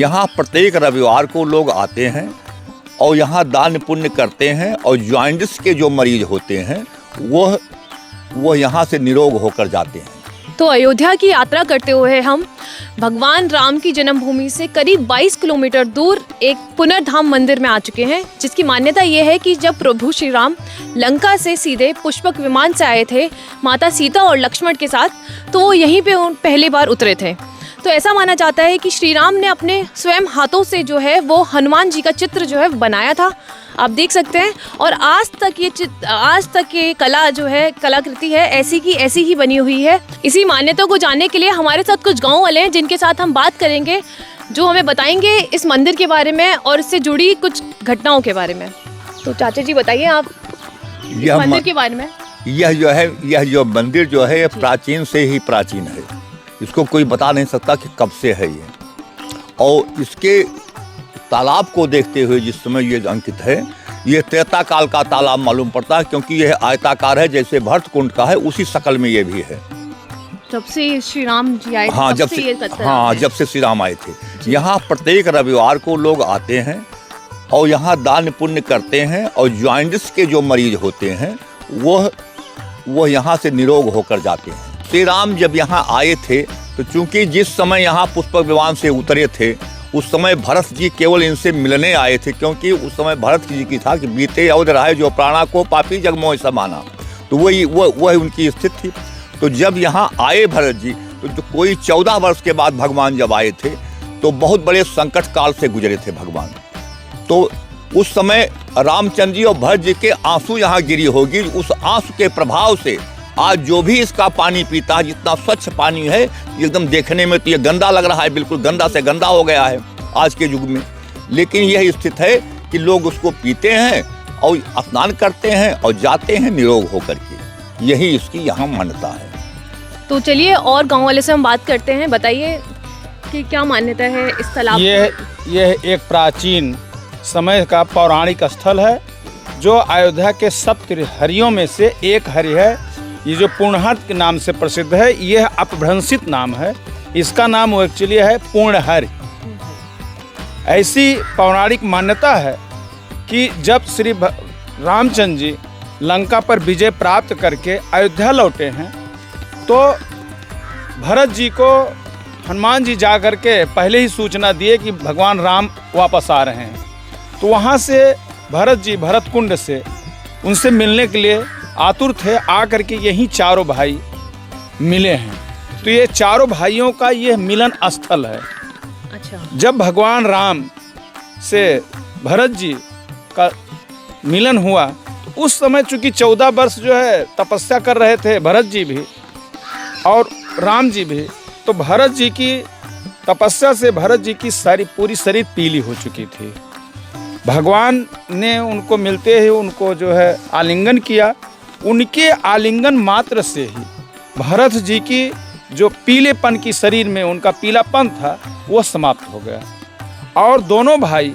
यहाँ प्रत्येक रविवार को लोग आते हैं और यहाँ दान पुण्य करते हैं और जॉइंटिस के जो मरीज होते हैं वो यहाँ से निरोग होकर जाते हैं। तो अयोध्या की यात्रा करते हुए हम भगवान राम की जन्मभूमि से करीब 22 किलोमीटर दूर एक पुनर्धाम मंदिर में आ चुके हैं, जिसकी मान्यता ये है कि जब प्रभु श्री राम लंका से सीधे पुष्पक विमान से आए थे माता सीता और लक्ष्मण के साथ, तो वो यहीं पे पहली बार उतरे थे। तो ऐसा माना जाता है कि श्री राम ने अपने स्वयं हाथों से जो है वो हनुमान जी का चित्र जो है बनाया था, आप देख सकते हैं। और आज तक ये कला जो है, कलाकृति है, ऐसी की ऐसी ही बनी हुई है। इसी मान्यता को जानने के लिए हमारे साथ कुछ गांव वाले हैं, जिनके साथ हम बात करेंगे, जो हमें बताएंगे इस मंदिर के बारे में और इससे जुड़ी कुछ घटनाओं के बारे में। तो चाचा जी बताइए आप इस मंदिर के बारे में। यह जो मंदिर जो है, ये प्राचीन से ही प्राचीन है। इसको कोई बता नहीं सकता कि कब से है ये। और इसके तालाब को देखते हुए जिस समय ये अंकित है, ये त्रेता काल का तालाब मालूम पड़ता है, क्योंकि यह आयताकार है, जैसे भरत कुंड का है उसी शकल में ये भी है। जब से श्री राम जी आए, हाँ, जब से श्री राम आए थे। यहाँ प्रत्येक रविवार को लोग आते हैं और यहाँ दान पुण्य करते हैं और जॉइंटिस के जो मरीज होते हैं वो यहाँ से निरोग होकर जाते हैं। श्री राम जब यहाँ आए थे तो चूंकि जिस समय यहाँ पुष्पक विमान से उतरे थे, उस समय भरत जी केवल इनसे मिलने आए थे, क्योंकि उस समय भरत जी की था कि बीते और रहे जो प्राणा को पापी जगमोह समाना, तो वही उनकी स्थिति थी। तो जब यहाँ आए भरत जी, तो जो कोई 14 वर्ष के बाद भगवान जब आए थे, तो बहुत बड़े संकट काल से गुजरे थे भगवान। तो उस समय रामचंद्र जी और भरत जी के आंसू यहाँ गिरी होगी। उस आंसू के प्रभाव से आज जो भी इसका पानी पीता है, जितना स्वच्छ पानी है, एकदम देखने में तो ये गंदा लग रहा है, बिल्कुल गंदा से गंदा हो गया है आज के युग में। लेकिन यह स्थिति है कि लोग उसको पीते हैं और स्नान करते हैं और जाते हैं निरोग होकर के। यही इसकी यहाँ मान्यता है। तो चलिए और गांव वाले से हम बात करते हैं। बताइए कि क्या मान्यता है इस तालाब की? यह एक प्राचीन समय का पौराणिक स्थल है, जो अयोध्या के सप्त हरियों में से एक हरि है। ये जो पूर्णहर के नाम से प्रसिद्ध है, यह अपभ्रंशित नाम है। इसका नाम एक्चुअली है पूर्णहर। ऐसी पौराणिक मान्यता है कि जब श्री रामचंद्र जी लंका पर विजय प्राप्त करके अयोध्या लौटे हैं, तो भरत जी को हनुमान जी जा कर के पहले ही सूचना दिए कि भगवान राम वापस आ रहे हैं। तो वहाँ से भरत जी भरत कुंड से उनसे मिलने के लिए आतुर थे। आकर के यही चारों भाई मिले हैं। तो ये चारों भाइयों का यह मिलन स्थल है। अच्छा। जब भगवान राम से भरत जी का मिलन हुआ, तो उस समय चूंकि 14 वर्ष जो है तपस्या कर रहे थे भरत जी भी और राम जी भी, तो भरत जी की तपस्या से भरत जी की पूरी शरीर पीली हो चुकी थी। भगवान ने उनको मिलते ही उनको जो है आलिंगन किया। उनके आलिंगन मात्र से ही भरत जी की जो पीलेपन की शरीर में उनका पीलापन था, वो समाप्त हो गया और दोनों भाई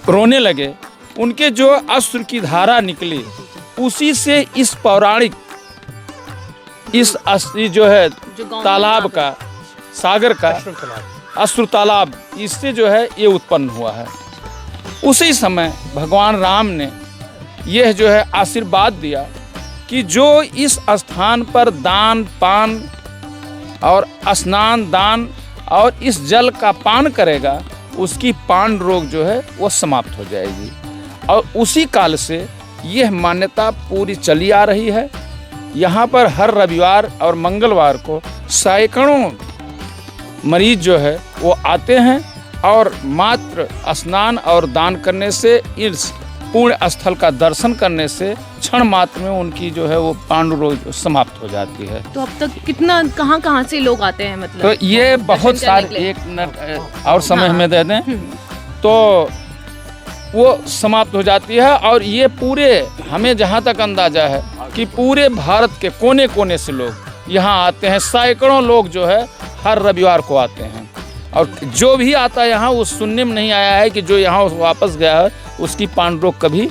रोने लगे। उनके जो अश्रु की धारा निकली, उसी से इस पौराणिक इस जो है तालाब का, सागर का अश्रु तालाब, इससे जो है ये उत्पन्न हुआ है। उसी समय भगवान राम ने यह जो है आशीर्वाद दिया कि जो इस स्थान पर दान पान और स्नान दान और इस जल का पान करेगा, उसकी पान रोग जो है वो समाप्त हो जाएगी। और उसी काल से यह मान्यता पूरी चली आ रही है। यहाँ पर हर रविवार और मंगलवार को सैकड़ों मरीज जो है वो आते हैं और मात्र स्नान और दान करने से, इस पुण्य स्थल का दर्शन करने से क्षण मात्र में उनकी जो है वो पांडु रोग समाप्त हो जाती है। तो अब तक कितना कहाँ से लोग आते हैं मतलब? तो ये बहुत सारे, एक मिनट और समय हमें दे दें तो वो समाप्त हो जाती है। और ये पूरे, हमें जहाँ तक अंदाजा है कि पूरे भारत के कोने कोने से लोग यहाँ आते हैं। सैकड़ों लोग जो है हर रविवार को आते हैं और जो भी आता है यहाँ, वो सुनने में नहीं आया है कि जो यहाँ वापस गया है उसकी पांडु रोग कभी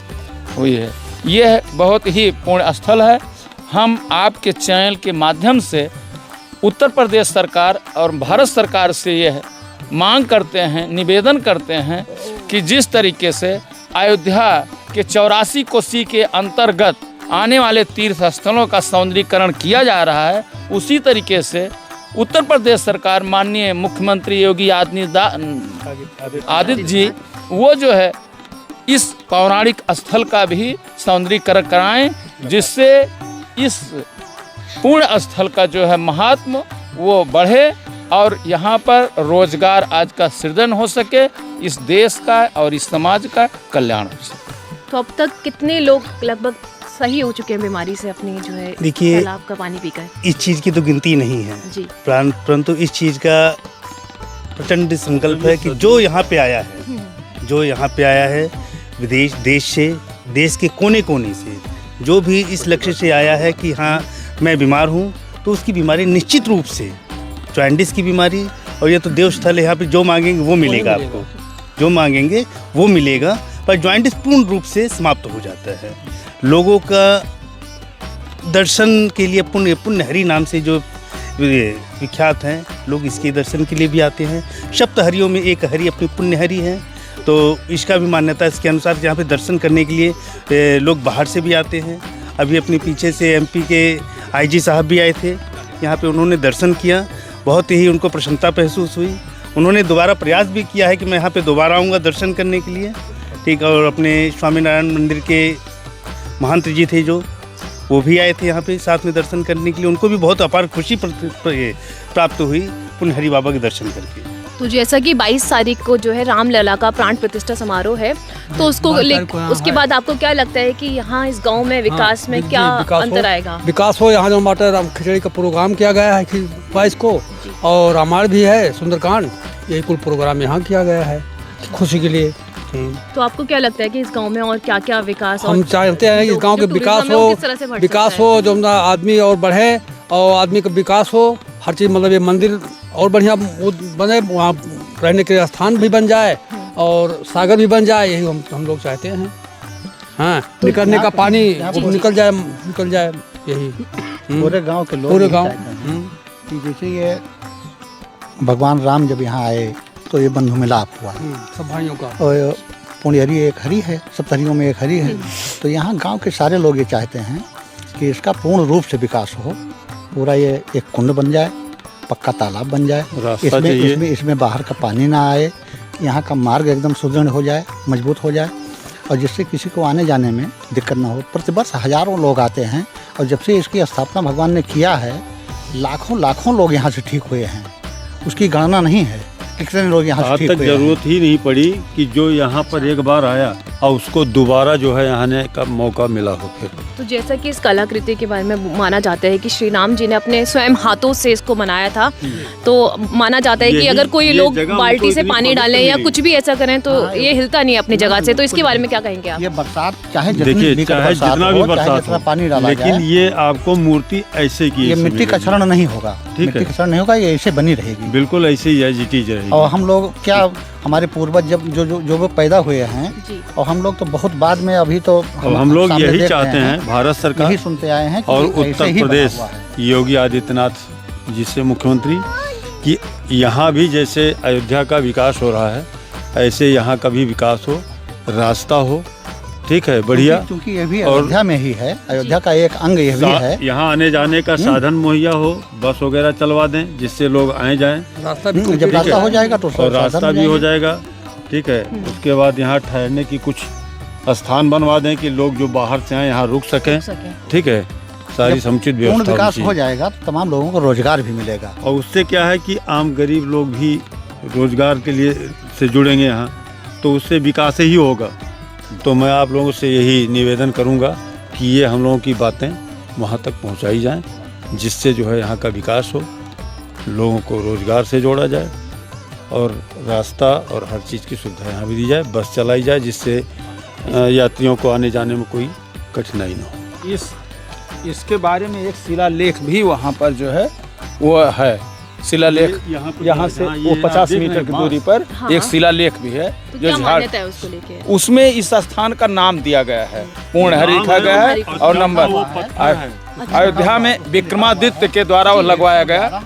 हुई है। यह बहुत ही पुण्य स्थल है। हम आपके चैनल के माध्यम से उत्तर प्रदेश सरकार और भारत सरकार से यह मांग करते हैं, निवेदन करते हैं कि जिस तरीके से अयोध्या के 84 कोसी के अंतर्गत आने वाले तीर्थ स्थलों का सौंदर्यीकरण किया जा रहा है, उसी तरीके से उत्तर प्रदेश सरकार माननीय मुख्यमंत्री योगी आदित्य जी वो जो है इस पौराणिक स्थल का भी सौंदर्यीकरण कराएं, जिससे इस पूर्ण स्थल का जो है महात्म वो बढ़े और यहाँ पर रोजगार आज का सृजन हो सके, इस देश का और इस समाज का कल्याण हो सके। तो अब तक कितने लोग लगभग सही हो चुके हैं बीमारी से अपनी जो है देखिए, तालाब का पानी पीकर? इस चीज़ की तो गिनती नहीं है जी। परंतु इस चीज़ का प्रचंड संकल्प है कि जो यहाँ पे आया है, विदेश देश से, देश के कोने कोने से, जो भी इस लक्ष्य से आया है कि हाँ मैं बीमार हूँ, तो उसकी बीमारी निश्चित रूप से जॉन्डिस की बीमारी, और ये तो देवस्थल है, यहाँ पे जो मांगेंगे वो मिलेगा आपको, जो मांगेंगे वो मिलेगा, पर जॉन्डिस पूर्ण रूप से समाप्त हो जाता है। लोगों का दर्शन के लिए पुण्य हरि नाम से जो विख्यात हैं, लोग इसके दर्शन के लिए भी आते हैं। सप्त हरियों में एक हरि अपनी पुण्य हरि है, तो इसका भी मान्यता इसके अनुसार यहाँ पे दर्शन करने के लिए लोग बाहर से भी आते हैं। अभी अपने पीछे से एमपी के आईजी साहब भी आए थे यहाँ पे, उन्होंने दर्शन किया, बहुत ही उनको प्रसन्नता महसूस हुई। उन्होंने दोबारा प्रयास भी किया है कि मैं यहाँ पे दोबारा आऊँगा दर्शन करने के लिए, ठीक। और अपने स्वामीनारायण मंदिर के महंत जी थे जो, वो भी आए थे यहाँ पे साथ में दर्शन करने के लिए, उनको भी बहुत अपार खुशी प्राप्त हुई पुण्य हरि बाबा के दर्शन करके। तो जैसा कि 22 तारीख को जो है रामलला का प्राण प्रतिष्ठा समारोह है, तो उसके बाद आपको क्या लगता है कि यहाँ इस गांव में विकास में क्या अंतर आएगा? विकास हो, यहाँ जो माता राम खिचड़ी का प्रोग्राम किया गया है 22 को, और रामायण भी है, सुंदरकांड, यही कुल प्रोग्राम यहाँ किया गया है खुशी के लिए। तो आपको क्या लगता है कि इस गांव में और क्या क्या विकास? हम चाहते हैं कि इस गांव के विकास हो, जो आदमी और बढ़े और आदमी का विकास हो, हर चीज़, मतलब ये मंदिर और बढ़िया बने, वहाँ रहने के स्थान भी बन जाए और सागर भी बन जाए, यही हम लोग चाहते हैं। हाँ, निकलने का पानी निकल जाए यही पूरे गांव के लोग, पूरे गांव कि जैसे ये भगवान राम जब यहाँ आए तो ये बंधु मिलाप हुआ सब भाइयों का, और पुण्य हरि एक हरि है, सब हरियों में एक हरि है। तो यहाँ गांव के सारे लोग ये चाहते हैं कि इसका पूर्ण रूप से विकास हो, पूरा ये एक कुंड बन जाए, पक्का तालाब बन जाए, इसमें बाहर का पानी ना आए, यहाँ का मार्ग एकदम सुदृढ़ हो जाए, मजबूत हो जाए, और जिससे किसी को आने जाने में दिक्कत ना हो। प्रतिवर्ष हजारों लोग आते हैं, और जब से इसकी स्थापना भगवान ने किया है, लाखों लोग यहाँ से ठीक हुए हैं, उसकी गणना नहीं है कितने लोग यहाँ से ठीक हुए हैं। जरूरत ही नहीं पड़ी कि जो यहाँ पर एक बार आया और उसको दोबारा जो है आने का मौका मिला हो। फिर तो जैसा कि इस कलाकृति के बारे में माना जाता है कि श्री राम जी ने अपने स्वयं हाथों से इसको बनाया था, तो माना जाता है कि अगर कोई लोग बाल्टी से पानी डालें या कुछ भी ऐसा करें तो ये हिलता नहीं अपनी जगह से, तो इसके बारे में क्या कहेंगे आप? ये बरसात चाहे देखिए, चाहे जितना भी बरसात हो, पानी डाला, लेकिन ये आपको मूर्ति ऐसे की, ये मिट्टी का क्षरण नहीं होगा, मिट्टी का क्षरण नहीं होगा, ये ऐसे बनी रहेगी, बिल्कुल ऐसे ही है। और हम लोग क्या, हमारे पूर्वज जब जो वो पैदा हुए हैं, और हम लोग तो बहुत बाद में, अभी तो हम लोग यही चाहते हैं, भारत सरकार यही सुनते आए हैं और उत्तर प्रदेश योगी आदित्यनाथ जी से मुख्यमंत्री, कि यहाँ भी जैसे अयोध्या का विकास हो रहा है, ऐसे यहाँ का भी विकास हो, रास्ता हो, ठीक है, बढ़िया, क्योंकि ये भी अयोध्या में ही है, अयोध्या का एक अंग ये भी है। यहाँ आने जाने का साधन मुहैया हो, बस वगैरह चलवा दें जिससे लोग आए जाएं, जब रास्ता हो जाएगा तो रास्ता भी हो जाएगा, ठीक है। उसके बाद यहाँ ठहरने की कुछ स्थान बनवा दें कि लोग जो बाहर से आए यहाँ रुक सकें, ठीक है, सारी समुचित व्यवस्था विकास हो जाएगा तो तमाम लोगों को रोजगार भी मिलेगा, और उससे क्या है कि आम गरीब लोग भी रोजगार के लिए से जुड़ेंगे यहाँ, तो उससे विकास ही होगा। तो मैं आप लोगों से यही निवेदन करूंगा कि ये हम लोगों की बातें वहाँ तक पहुँचाई जाएं, जिससे जो है यहाँ का विकास हो, लोगों को रोजगार से जोड़ा जाए, और रास्ता और हर चीज़ की सुविधा यहाँ भी दी जाए, बस चलाई जाए, जिससे यात्रियों को आने जाने में कोई कठिनाई न हो। इसके बारे में एक शिलालेख भी वहाँ पर जो है वो है, शिलालेख यहाँ से वो 50 मीटर की दूरी पर एक शिलालेख भी है, तो जो क्या मान्यता है उसको लेके? उसमें इस स्थान का नाम दिया गया है, पूर्ण हरि लिखा गया है, और नंबर अयोध्या में विक्रमादित्य के द्वारा वो लगवाया गया।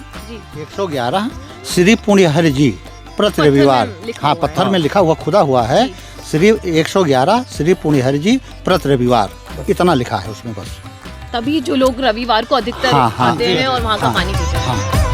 111 श्री पुण्य हरि जी प्रति पत्थर में रविवार, लिखा हाँ हुआ है। पत्थर में लिखा हुआ खुदा हुआ है, श्री 111 श्री पुण्यहरि जी प्रति रविवार, इतना लिखा है उसमें बस। तभी जो लोग रविवार को अधिकतर हाँ, हाँ, आते हैं और वहाँ का हाँ, पानी पीते हैं। हाँ